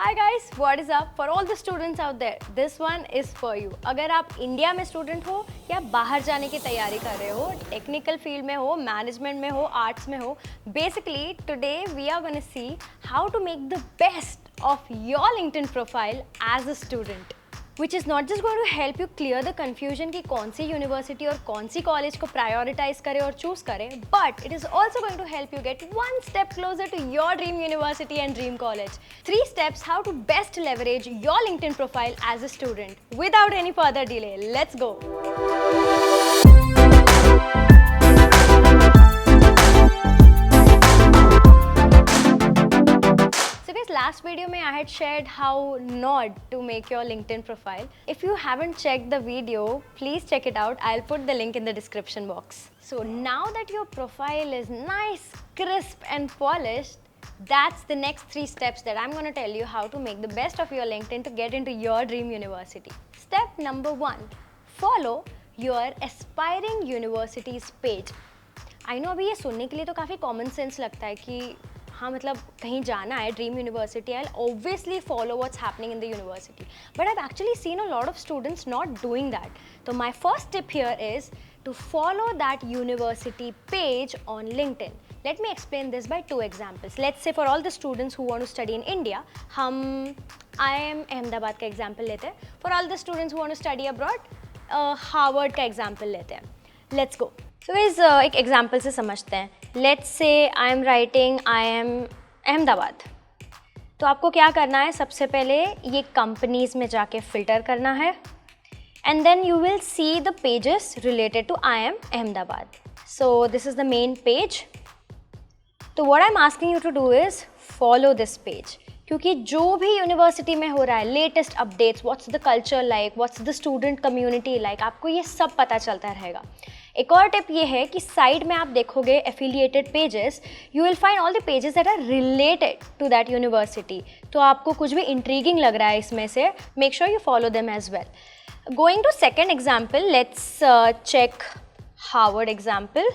Hi guys, what is up? For all the students out there, this one is for you. अगर आप India में student हो या बाहर जाने की तैयारी कर रहे हो, टेक्निकल फील्ड में हो, मैनेजमेंट में हो, आर्ट्स में हो, basically today we are going to see how to make the best of your LinkedIn profile as a student. Which is not just going to help you clear the confusion कि कौन सी university और कौन सी college को prioritise करें और choose करें, but it is also going to help you get one step closer to your dream university and dream college. 3 steps how to best leverage your LinkedIn profile as a student. Without any further delay, let's go. Last video I had shared how not to make your LinkedIn profile. If you haven't checked the video, please check it out. I'll put the link in the description box. So now that your profile is nice, crisp and polished, that's the next 3 steps that I'm going to tell you how to make the best of your LinkedIn to get into your dream university. Step number 1, follow your aspiring universities page. I know अभी ये सुनने के लिए तो काफ़ी common sense लगता है कि हाँ मतलब कहीं जाना है dream university, I obviously follow what's happening in the university, but I have actually seen a lot of students not doing that. तो my first tip here is to follow that university page on LinkedIn. Let me explain this by 2 examples. Let's say for all the students who want to study in India, हम IIM Ahmedabad का example लेते हैं. For all the students who want to study abroad, Harvard का example लेते हैं. Let's go. So guys, एक example से समझते हैं. Let's say I am writing IIM Ahmedabad. तो आपको क्या करना है, सबसे पहले ये कंपनीज में जाके फिल्टर करना है and then you will see the pages related to IIM Ahmedabad. So this is the main page. So what I'm asking you to do is follow this page. क्योंकि जो भी यूनिवर्सिटी में हो रहा है, latest updates, what's the culture like, what's the student community like, आपको ये सब पता चलता रहेगा. एक और टिप ये है कि साइड में आप देखोगे affiliated pages, you will find all the pages that are related to that university. तो आपको कुछ भी इंट्रीगिंग लग रहा है इसमें से, make sure you follow them as well. Going to second example, let's check Harvard example,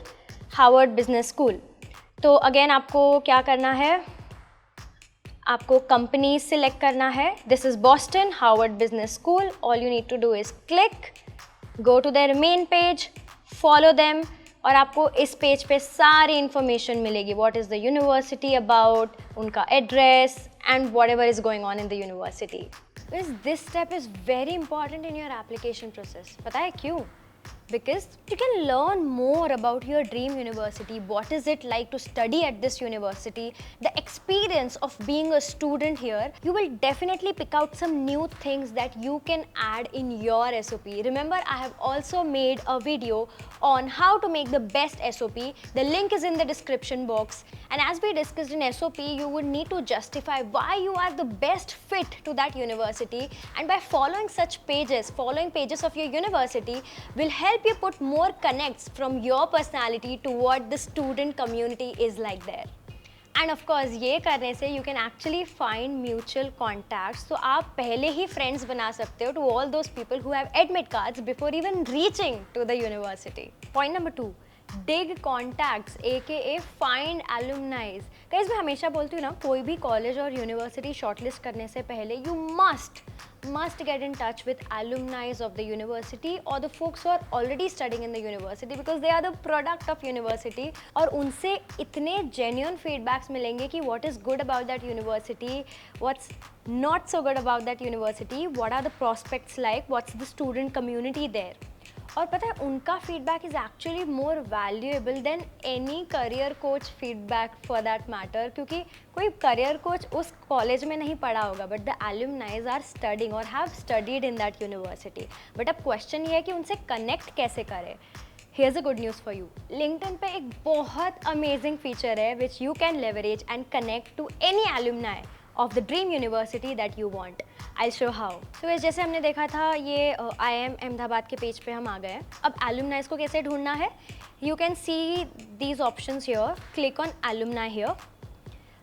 Harvard Business School. तो again आपको क्या करना है, आपको कंपनी सिलेक्ट करना है. This is Boston Harvard Business School. All you need to do is click, go to their main page, follow them, और आपको इस पेज पे सारी इंफॉर्मेशन मिलेगी. What is the university about, उनका address and whatever is going on in the university. This step is very important in your application process. पता है क्यों? Because you can learn more about your dream university. What is it like to study at this university? The experience of being a student here. You will definitely pick out some new things that you can add in your SOP. Remember, I have also made a video on how to make the best SOP. The link is in the description box. And as we discussed in SOP, you would need to justify why you are the best fit to that university. And by following such pages, following pages of your university will help you put more connects from your personality to what the student community is like there. And of course, ये करने से you can actually find mutual contacts. So आप पहले ही friends बना सकते हो to all those people who have admit cards before even reaching to the university. Point number 2. Dig contacts aka find alumni. Guys, मैं हमेशा बोलती हूँ ना, कोई भी कॉलेज और यूनिवर्सिटी शॉर्टलिस्ट करने से पहले you must get in touch with alumni of the university or the folks who are already studying in the university, because they are the product of university. और उनसे इतने genuine feedbacks मिलेंगे कि what is good about that university, what's not so good about that university, what are the prospects like, what's the student community there. और पता है उनका feedback is actually more valuable then any career coach feedback for that matter, क्योंकि कोई career coach उस college में नहीं पढ़ा होगा, but the alumni are studying और have studied in that university. But अब क्वेश्चन ये है कि उनसे कनेक्ट कैसे करें. Here's a good news for you. LinkedIn पे एक बहुत अमेजिंग फीचर है which you can leverage and connect to any alumni of the dream university that you want. I'll show how. So जैसे हमने देखा था ये IIM अहमदाबाद के पेज पे हम आ गए हैं. अब alumni को कैसे ढूंढना है? You can see these options here. Click on alumni here.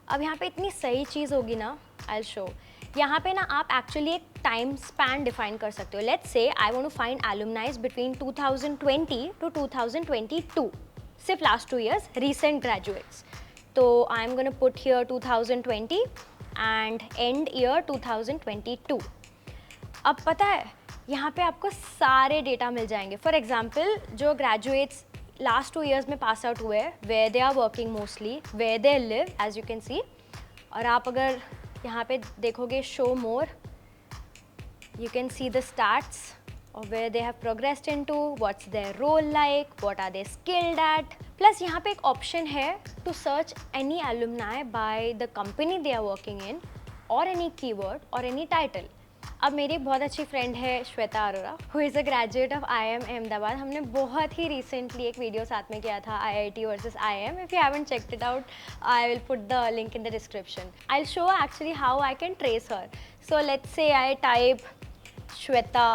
अब यहाँ पे इतनी सही चीज़ होगी ना, I'll show. यहाँ पे ना आप एक्चुअली एक टाइम स्पैन डिफाइन कर सकते हो. Let's say I want to find alumni between 2020 to 2022. सिर्फ लास्ट 2 years, recent graduates. तो I am gonna put here 2020 and end year 2022. अब पता है यहाँ पे आपको सारे डेटा मिल जाएंगे. फॉर एग्जाम्पल जो ग्रेजुएट्स लास्ट 2 years में पास आउट हुए हैं, where they are working mostly, where they live, as you can see. और आप अगर यहाँ पे देखोगे show more, you can see the stats of where they have progressed into, what's their role like, what are they skilled at. Plus यहाँ पे एक option है to search any alumni by the company they are working in or any keyword or any title. अब मेरी एक बहुत अच्छी friend है Shweta Arora, who is a graduate of IIM Ahmedabad. हमने बहुत ही recently एक वीडियो साथ में किया था, IIT versus IIM. If you haven't checked it out, I will put the link in the description. I'll show actually how I can trace her. So let's say I type Shweta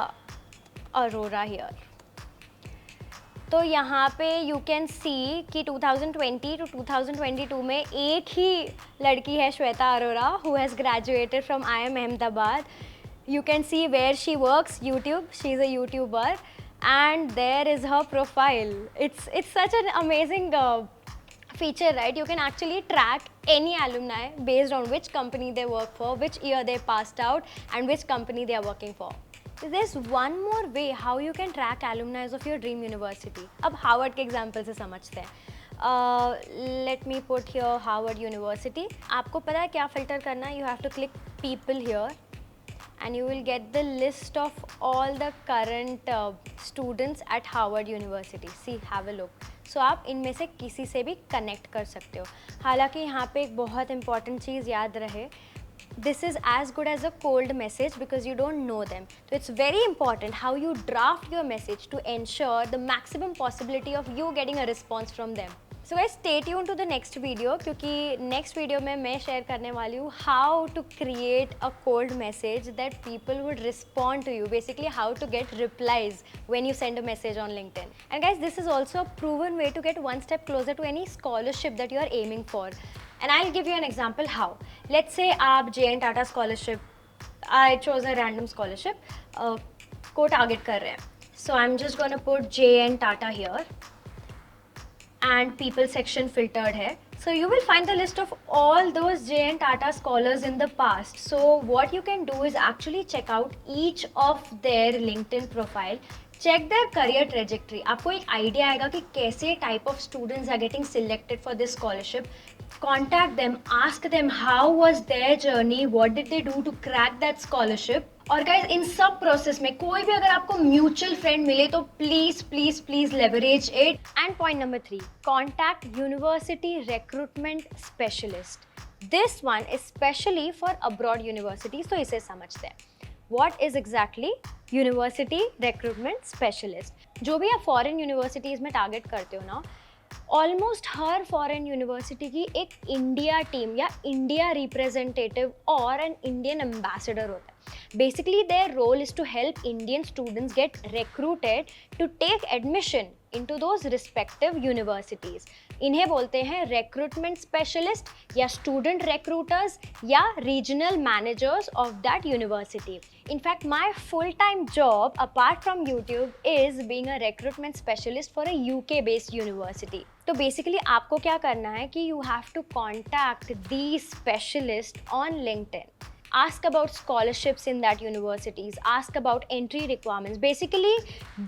Arora here. तो यहाँ पे you can सी कि 2020 to 2022 में एक ही लड़की है Shweta Arora who has graduated from IIM Ahmedabad. You can see where she works, YouTube. She's a YouTuber, and there is her profile. It's such an amazing feature, right? You can actually track any alumni based on which company they work for, which year they passed out, and which company they are working for. There's one more way how you can track alumni of your dream university. अब Harvard के example से समझते हैं. Let me put here Harvard University. आपको पता है क्या filter करना है? You have to click people here. And you will get the list of all the current students at Harvard University. See, have a look. So आप इनमें से किसी से भी connect कर सकते हो. हालांकि यहाँ पे एक बहुत important चीज़ याद रहे, this is as good as a cold message because you don't know them. So it's very important how you draft your message to ensure the maximum possibility of you getting a response from them. So guys, stay tuned to the next video क्योंकि next video में मैं share करने वाली हूँ how to create a cold message that people would respond to you. Basically, how to get replies when you send a message on LinkedIn. And guys, this is also a proven way to get one step closer to any scholarship that you are aiming for. And I'll give you an example how. Let's say आप JN Tata scholarship, I chose a random scholarship, को target कर रहे हैं. So I'm just gonna put JN Tata here. And people section filtered है. So you will find the list of all those JN Tata scholars in the past. So what you can do is actually check out each of their LinkedIn profile. Check their career trajectory. आपको एक idea आएगा कि कैसे type of students are getting selected for this scholarship. Contact them, ask them how was their journey, what did they do to crack that scholarship. और guys, इन सब process में कोई भी अगर आपको म्यूचुअल फ्रेंड मिले तो please please please leverage it. And point number 3, contact university recruitment specialist. This one is specially for abroad universities. तो इसे समझते हैं. What is exactly university recruitment specialist? जो भी आप फॉरेन यूनिवर्सिटीज़ में टारगेट करते हो ना, ऑलमोस्ट हर फॉरेन यूनिवर्सिटी की एक इंडिया टीम या इंडिया रिप्रेजेंटेटिव और एन इंडियन एम्बेसडर होता है. Basically, their role is to help Indian students get recruited to take admission into those respective universities. इन्हें बोलते हैं recruitment specialist या student recruiters या regional managers of that university. In fact, my full-time job apart from YouTube is being a recruitment specialist for a UK-based university. तो basically आपको क्या करना है कि you have to contact these specialists on LinkedIn. Ask about scholarships in that universities, ask about entry requirements. Basically,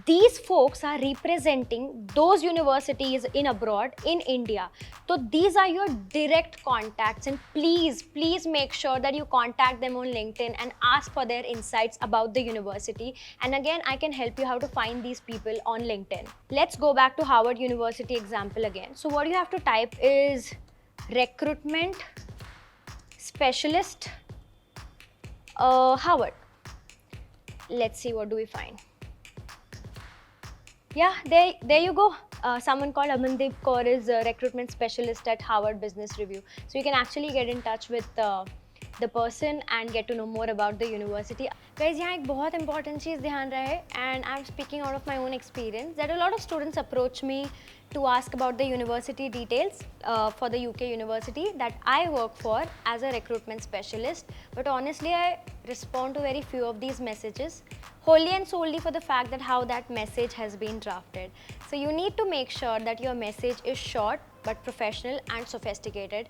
these folks are representing those universities in abroad, in India. So these are your direct contacts, and please make sure that you contact them on LinkedIn and ask for their insights about the university. And again, I can help you how to find these people on LinkedIn. Let's go back to Harvard University example again. So what you have to type is recruitment specialist Harvard. Let's see, what do we find? Yeah, there you go. Someone called Amandeep Kaur is a recruitment specialist at Harvard Business Review. So you can actually get in touch with the person and get to know more about the university. Guys, यहाँ एक बहुत important चीज़ ध्यान रहे, and I'm speaking out of my own experience, that a lot of students approach me to ask about the university details for the UK university that I work for as a recruitment specialist. But honestly, I respond to very few of these messages, wholly and solely for the fact that how that message has been drafted. So you need to make sure that your message is short but professional and sophisticated.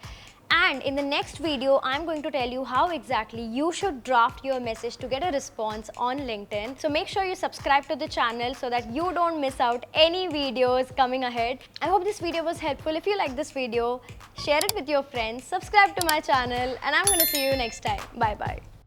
And in the next video, I'm going to tell you how exactly you should draft your message to get a response on LinkedIn. So make sure you subscribe to the channel so that you don't miss out any videos coming ahead. I hope this video was helpful. If you like this video, share it with your friends, subscribe to my channel, and I'm going to see you next time. Bye bye.